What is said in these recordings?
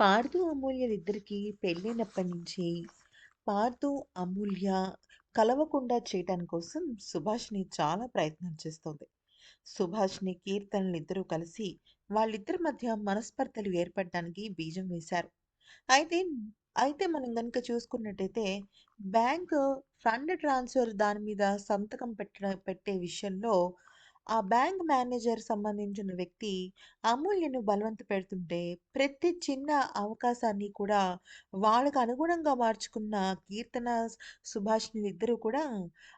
పార్థు, అమూల్యలిద్దరికీ పెళ్ళైనప్పటి నుంచి పార్థు, అమూల్య కలవకుండా చేయటం కోసం సుభాషిణి చాలా ప్రయత్నం చేస్తోంది. సుభాష్‌ని, కీర్తనలిద్దరూ కలిసి వాళ్ళిద్దరి మధ్య మనస్పర్ధలు ఏర్పడడానికి బీజం వేశారు. అయితే అయితే మనం గనుక చూసుకున్నట్టయితే బ్యాంకు ఫండ్ ట్రాన్స్‌ఫర్ దాని మీద సంతకం పెట్టే విషయంలో ఆ బ్యాంక్ మేనేజర్ సంబంధించిన వ్యక్తి అమూల్యను బలవంత పెడుతుంటే ప్రతి చిన్న అవకాశాన్ని కూడా వాళ్ళకి అనుగుణంగా మార్చుకున్న కీర్తన, సుభాషిణిలిద్దరూ కూడా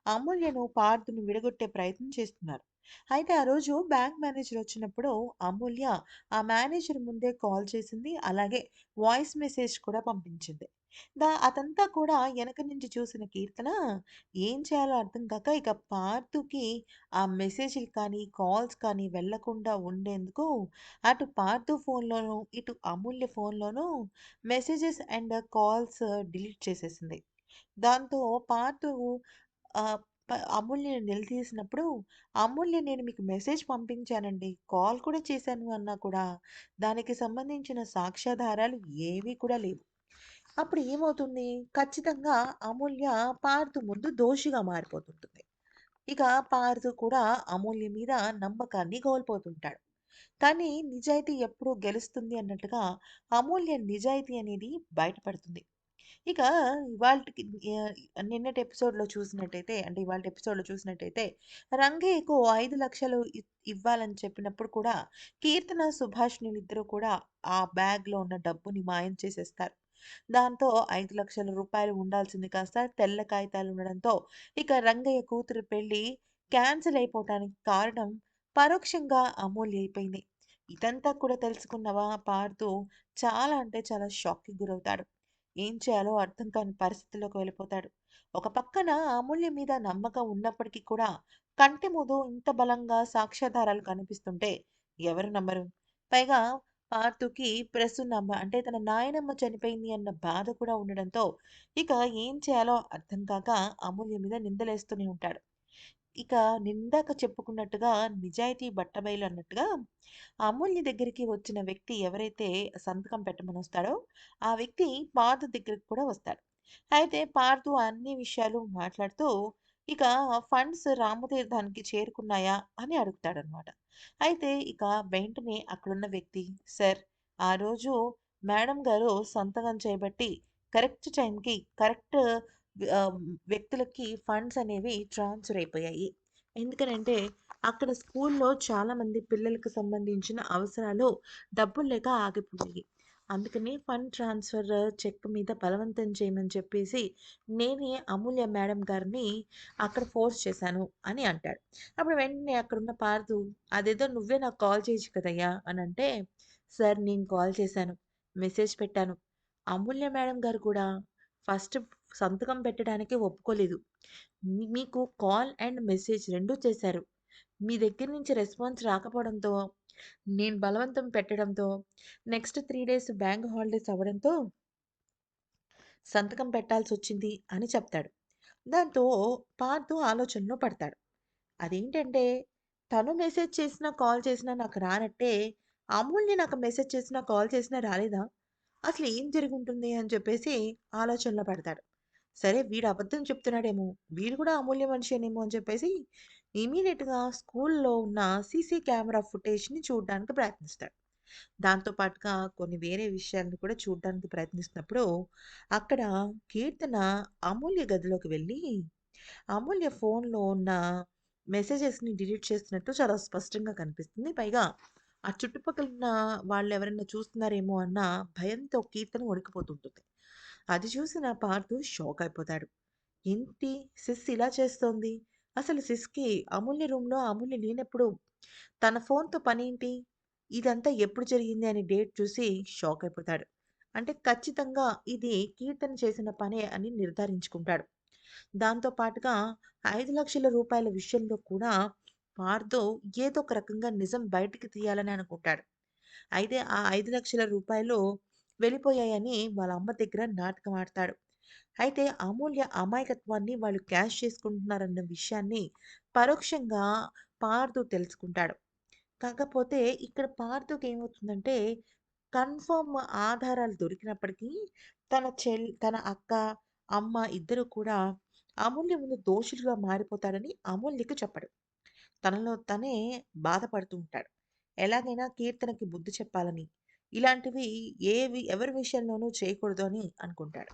అమూల్యను, పార్థును విడగొట్టే ప్రయత్నం చేస్తున్నారు. అయితే ఆ రోజు బ్యాంక్ మేనేజర్ వచ్చినప్పుడు అమూల్య ఆ మేనేజర్ ముందే కాల్ చేసింది. అలాగే వాయిస్ మెసేజ్ కూడా పంపించింది. అదంతా కూడా ఎనక నుంచి చూసిన కీర్తన ఏం చేయాలో అర్థం కాక ఇక పార్థుకి ఆ మెసేజ్‌లు కానీ, కాల్స్ కానీ వెళ్ళకుండా ఉండేందుకు అటు పార్థు ఫోన్‌లోనూ, ఇటు అమూల్య ఫోన్‌లోనూ మెసేజెస్ అండ్ కాల్స్ డిలీట్ చేసేసింది. దాంతో పార్థు ఆహ్, అమూల్యని నిలదీసినప్పుడు, అమూల్య నేను మీకు మెసేజ్ పంపించానండి. కాల్ కూడా చేశాను అన్నా కూడా దానికి సంబంధించిన సాక్ష్యాధారాలు ఏవి కూడా లేవు. అప్పుడు ఏమవుతుంది? ఖచ్చితంగా అమూల్య పార్థు ముందు దోషిగా మారిపోతుంటుంది. ఇక పార్థు కూడా అమూల్య మీద నమ్మకాన్ని కోల్పోతుంటాడు. కానీ నిజాయితీ ఎప్పుడూ గెలుస్తుంది అన్నట్టుగా అమూల్య నిజాయితీ అనేది బయటపడుతుంది. ఇక ఇవాల్టికి ఆహ్, నిన్నటి ఎపిసోడ్‌లో చూసినట్టయితే అంటే ఇవాల్టి ఎపిసోడ్‌లో చూసినట్టయితే రంగయ్యకు 5,00,000 ఇవ్వాలని చెప్పినప్పుడు కూడా కీర్తన, సుభాషిణిలిద్దరూ కూడా ఆ బ్యాగ్‌లో ఉన్న డబ్బుని మాయం చేసేస్తారు. దాంతో రూ. 5,00,000 ఉండాల్సింది కాస్త తెల్ల కాగితాలు ఉండడంతో ఇక రంగయ్య కూతురు పెళ్లి క్యాన్సిల్ అయిపోవటానికి కారణం పరోక్షంగా అమూల్య అయిపోయింది. ఇదంతా కూడా తెలుసుకున్నవా పార్థు చాలా అంటే చాలా షాక్‌కి గురవుతాడు. ఏం చేయాలో అర్థం కాని పరిస్థితిలోకి వెళ్ళిపోతాడు. ఒక పక్కన అమూల్య మీద నమ్మకం ఉన్నప్పటికీ కూడా కంటి ముందు ఇంత బలంగా సాక్ష్యాధారాలు కనిపిస్తుంటే ఎవరు నమ్మరు? పైగా పార్థుకి ప్రసూనమ్మ అంటే తన నాయనమ్మ చనిపోయింది అన్న బాధ కూడా ఉండడంతో ఇక ఏం చేయాలో అర్థం కాక అమూల్య మీద నిందలేస్తూనే ఉంటాడు. ఇక నిందాక చెప్పుకున్నట్టుగా నిజాయితీ బట్టబయలు అన్నట్టుగా అమూల్య దగ్గరికి వచ్చిన వ్యక్తి ఎవరైతే సంతకం పెట్టమనొస్తాడో, ఆ వ్యక్తి పార్థు దగ్గరికి కూడా వస్తాడు. అయితే పార్థు అన్ని విషయాలు మాట్లాడుతూ, ఇక ఫండ్స్ రామతీర్థానికి చేరుకున్నాయా అని అడుగుతాడనమాట. అయితే ఇక వెంటనే అక్కడున్న వ్యక్తి, సార్ ఆ రోజు మేడం గారు సంతకం చేయబట్టి కరెక్ట్ టైంకి కరెక్ట్ ఆహ్, వ్యక్తులకి ఫండ్స్ అనేవి ట్రాన్స్‌ఫర్ అయిపోయాయి. ఎందుకనంటే అక్కడ స్కూల్లో చాలామంది పిల్లలకు సంబంధించిన అవసరాలు డబ్బులు లేక ఆగిపోయాయి. అందుకని ఫండ్ ట్రాన్స్‌ఫర్ చెక్ మీద బలవంతం చేయమని చెప్పేసి నేనే అమూల్య మేడం గారిని అక్కడ ఫోర్స్ చేశాను అని అంటాడు. అప్పుడు వెంటనే అక్కడున్న పార్థు అదేదో నువ్వే నాకు కాల్ చేయొచ్చు కదయ్యా అనంటే, సార్ నేను కాల్ చేశాను. మెసేజ్ పెట్టాను. అమూల్య మేడం గారు కూడా ఫస్ట్ సంతకం పెట్టడానికి ఒప్పుకోలేదు. మీకు కాల్ అండ్ మెసేజ్ 2 చేశారు. మీ దగ్గర నుంచి రెస్పాన్స్ రాకపోవడంతో, నేను బలవంతం పెట్టడంతో, నెక్స్ట్ 3 డేస్ బ్యాంక్ హాలిడేస్ అవ్వడంతో సంతకం పెట్టాల్సొచ్చింది అని చెప్తాడు. దాంతో పార్థు ఆలోచనలో పడతాడు. అదేంటంటే, తను మెసేజ్ చేసినా, కాల్ చేసినా నాకు రానట్టే, అమూల్య నాకు మెసేజ్ చేసినా, కాల్ చేసినా రాలేదా? అసలు ఏం జరిగుంటుంది అని చెప్పేసి ఆలోచనలో పడతాడు. సరే వీడు అబద్ధం చెప్తున్నాడేమో, వీడు కూడా అమూల్య మనిషేనేమో అని చెప్పేసి ఇమ్మీడియేట్‌గా స్కూల్‌లో ఉన్న సీసీ కెమెరా ఫుటేజ్‌ని చూడ్డానికి ప్రయత్నిస్తాడు. దాంతో పాటుగా కొన్ని వేరే విషయాలను కూడా చూడ్డానికి ప్రయత్నిస్తున్నప్పుడు, అక్కడ కీర్తన అమూల్య గదిలోకి వెళ్ళి అమూల్య ఫోన్‌లో ఉన్న మెసేజెస్‌ని డిలీట్ చేస్తున్నట్టు చాలా స్పష్టంగా కనిపిస్తుంది. పైగా ఆ చుట్టుపక్కల ఉన్న వాళ్ళెవరైనా చూస్తున్నారేమో అన్న భయంతో కీర్తన వణికిపోతుంటుంది. అది చూసిన పార్థు షాక్ అయిపోతాడు. ఏంటి సిస్ ఇలా చేస్తోంది? అసలు సిస్‌కి అమూల్య రూమ్‌లో అమూల్య లేనప్పుడు తన ఫోన్‌తో పనేంటి? ఇదంతా ఎప్పుడు జరిగింది అని డేట్ చూసి షాక్ అయిపోతాడు. అంటే ఖచ్చితంగా ఇది కీర్తన చేసిన పనే అని నిర్ధారించుకుంటాడు. దాంతో పాటుగా రూ. 5,00,000 విషయంలో కూడా పార్థో ఏదో ఒక రకంగా నిజం బయటికి తీయాలని అనుకుంటాడు. అయితే ఆ రూ. 5,00,000 వెళ్ళిపోయాయని వాళ్ళ అమ్మ దగ్గర నాటకం ఆడతాడు. అయితే అమూల్య అమాయకత్వాన్ని వాళ్ళు క్యాష్ చేసుకుంటున్నారన్న విషయాన్ని పరోక్షంగా పార్థు తెలుసుకుంటాడు. కాకపోతే ఇక్కడ పార్థుకి ఏమవుతుందంటే కన్ఫర్మ్ ఆధారాలు దొరికినప్పటికీ తన అక్క, అమ్మ ఇద్దరు కూడా అమూల్య ముందు దోషులుగా మారిపోతాడని అమూల్యకి చెప్పడు. తనలో తనే బాధపడుతూ ఉంటాడు. ఎలాగైనా కీర్తనకి బుద్ధి చెప్పాలని, ఇలాంటివి ఎవరి విషయంలోనూ చేయకూడదు అని అనుకుంటాడు.